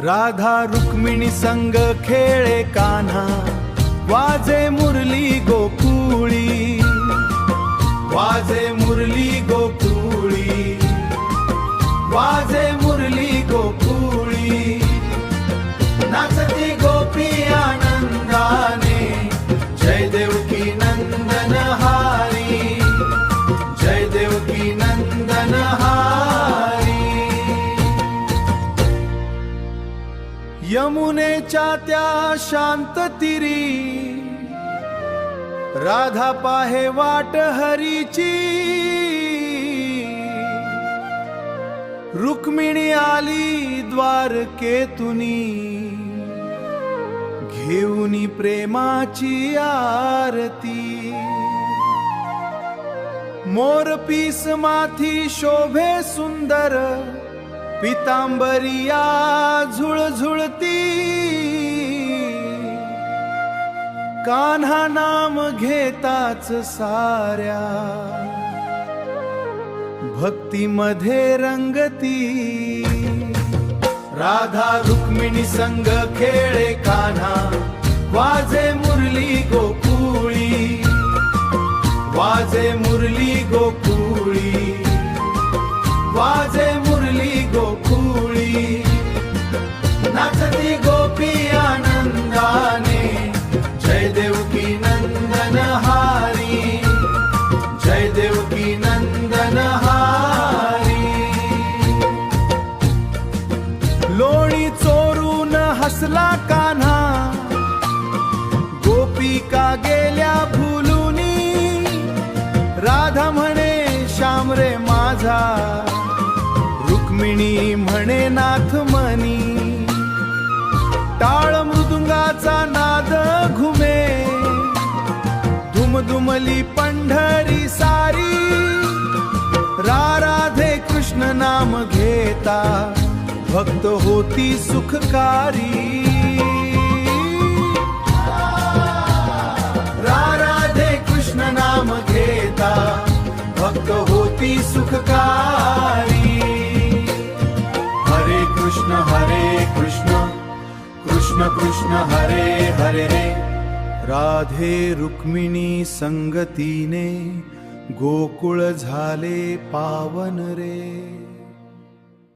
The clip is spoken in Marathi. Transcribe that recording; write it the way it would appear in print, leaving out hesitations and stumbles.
राधा रुक्मिणी संग खेळे कान्हा, वाजे मुरली गोकुळी, वाजे मुरली गोकुळी, वाजे मुरली गोकुळी। नाचती गोपी आनंदाने, जय देवकी नंदन हारी, जय देवकी नंदन हारी। यमुनेच्या त्या शांत तीरी, राधा पाहे वाट हरीची। रुक्मिणी आली द्वारकेतुनी, घेऊनी प्रेमाची आरती। मोरपीस माथी शोभे सुंदर, पितांबरिया झुळझुळती। कान्हा नाम घेताच साऱ्या, भक्तीमध्ये रंगती। राधा रुक्मिणी संग खेळे कान्हा, वाजे मुरली गोकुळी, वाजे मुरली गोकुळी, वाजे मुरली गोकुळी। नाचती गोपी आनंदाने, जय देवकी नंदन हारी, जय देवकी नंदन हारी। लोणी चोरून हसला कान्हा, गोपिका गेल्या भुलुनी। राधा म्हणे श्याम रे माझा, रुक्मिणी म्हणे नाथ मनी। टाळ मृदुंगाचा नाद घुमे, दुमदुमली पंढरी सारी। राधे कृष्ण नाम घेता, भक्त होती सुखकारी। राधे कृष्ण नाम घेता, भक्त होती सुखकारी। हरे कृष्ण कृष्ण कृष्ण हरे हरे। राधे रुक्मिणी संगतीने, गोकुळ झाले पावन रे।